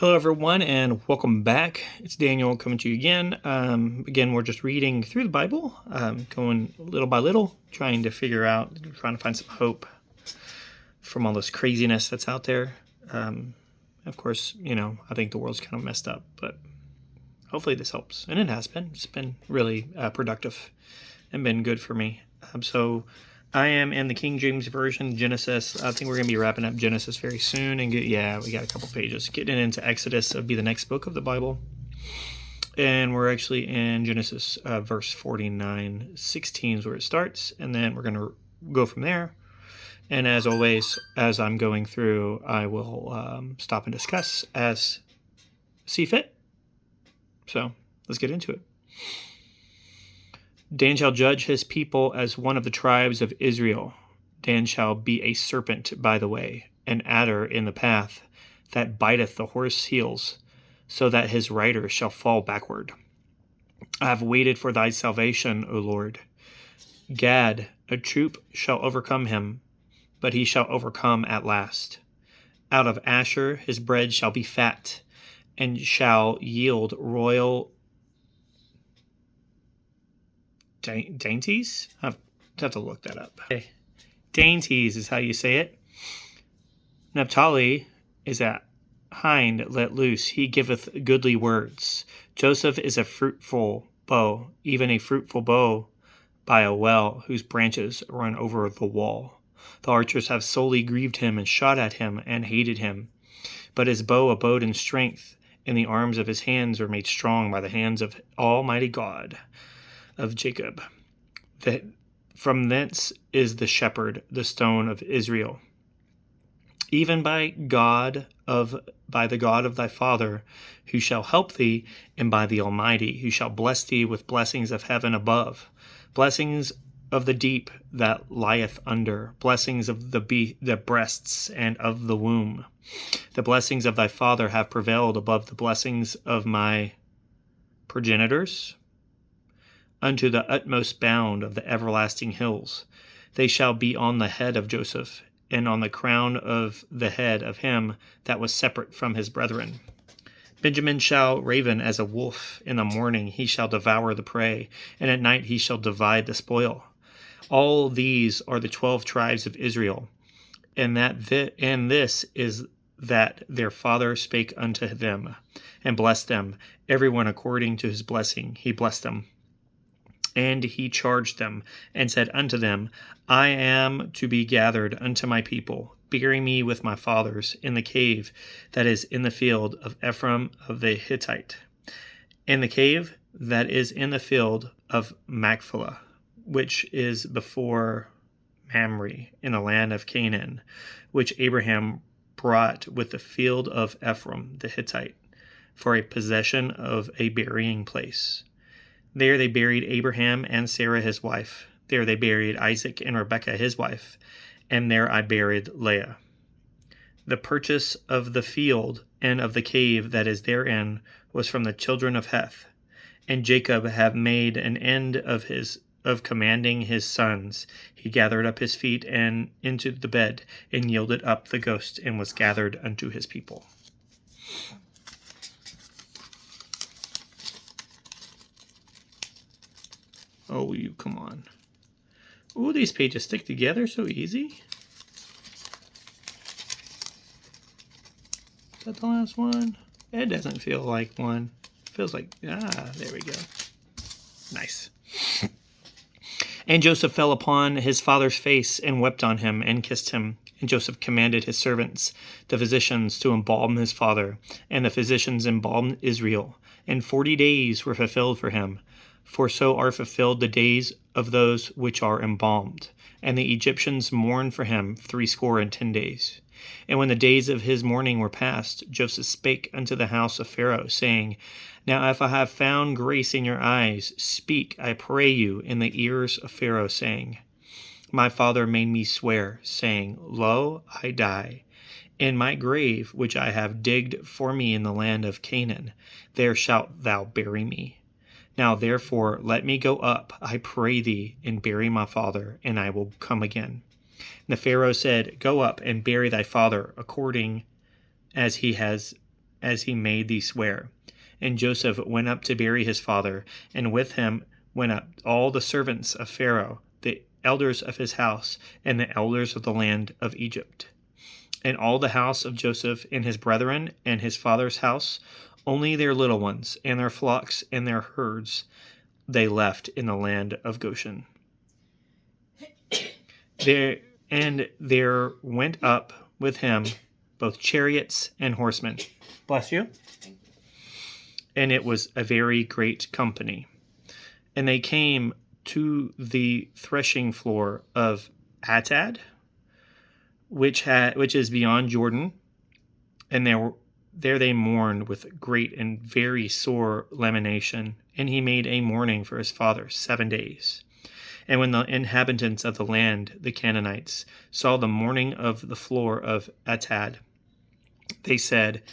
Hello, everyone, and welcome back. It's Daniel coming to you again. Again, we're just reading through the Bible, going little by little, trying to find some hope from all this craziness that's out there. Of course, I think the world's kind of messed up, but hopefully this helps. And it has been. It's been really productive and been good for me. So I am in the King James Version, Genesis. I think we're going to be wrapping up Genesis very soon. And we got a couple pages. Getting into Exodus would be the next book of the Bible. And we're actually in Genesis verse 49:16 is where it starts. And then we're going to go from there. And as always, as I'm going through, I will stop and discuss as see fit. So let's get into it. Dan shall judge his people as one of the tribes of Israel. Dan shall be a serpent by the way, an adder in the path, that biteth the horse's heels, so that his rider shall fall backward. I have waited for thy salvation, O Lord. Gad, a troop shall overcome him, but he shall overcome at last. Out of Asher his bread shall be fat, and shall yield royal dainties? I have to look that up. Okay. Dainties is how you say it. Naphtali is a hind let loose. He giveth goodly words. Joseph is a fruitful bow, even a fruitful bow by a well, whose branches run over the wall. The archers have sorely grieved him and shot at him and hated him. But his bow abode in strength, and the arms of his hands were made strong by the hands of Almighty God of Jacob. From thence is the shepherd, the stone of Israel. Even by the God of thy father, who shall help thee, and by the Almighty, who shall bless thee with blessings of heaven above, blessings of the deep that lieth under, blessings of the breasts and of the womb. The blessings of thy father have prevailed above the blessings of my progenitors, unto the utmost bound of the everlasting hills. They shall be on the head of Joseph, and on the crown of the head of him that was separate from his brethren. Benjamin shall raven as a wolf. In the morning he shall devour the prey, and at night he shall divide the spoil. All these are the 12 tribes of Israel, and this is that their father spake unto them, and blessed them, every one according to his blessing. He blessed them. And he charged them, and said unto them, I am to be gathered unto my people. Bury me with my fathers in the cave that is in the field of Ephraim of the Hittite, in the cave that is in the field of Machpelah, which is before Mamre, in the land of Canaan, which Abraham brought with the field of Ephraim the Hittite, for a possession of a burying place. There they buried Abraham and Sarah his wife. There they buried Isaac and Rebekah his wife. And there I buried Leah. The purchase of the field and of the cave that is therein was from the children of Heth. And Jacob had made an end of commanding his sons. He gathered up his feet and into the bed, and yielded up the ghost, and was gathered unto his people. Oh, you come on. Ooh, these pages stick together so easy. Is that the last one? It doesn't feel like one. It feels like, there we go. Nice. And Joseph fell upon his father's face and wept on him and kissed him. And Joseph commanded his servants, the physicians, to embalm his father. And the physicians embalmed Israel. And 40 days were fulfilled for him. For so are fulfilled the days of those which are embalmed. And the Egyptians mourned for him 70 days. And when the days of his mourning were past, Joseph spake unto the house of Pharaoh, saying, Now if I have found grace in your eyes, speak, I pray you, in the ears of Pharaoh, saying, My father made me swear, saying, Lo, I die. In my grave, which I have digged for me in the land of Canaan, there shalt thou bury me. Now therefore let me go up, I pray thee, and bury my father, and I will come again. And the Pharaoh said, Go up and bury thy father, according as he has as he made thee swear. And Joseph went up to bury his father, and with him went up all the servants of Pharaoh, the elders of his house, and the elders of the land of Egypt. And all the house of Joseph and his brethren and his father's house, only their little ones and their flocks and their herds they left in the land of Goshen. There went up with him both chariots and horsemen. Bless you. And it was a very great company. And they came to the threshing floor of Atad, which is beyond Jordan, and there they mourned with great and very sore lamentation. And he made a mourning for his father 7 days. And when the inhabitants of the land, the Canaanites, saw the mourning of the floor of Atad, they said,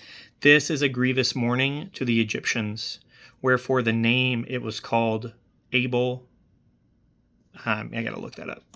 "This is a grievous mourning to the Egyptians, wherefore the name it was called Abel." I gotta look that up.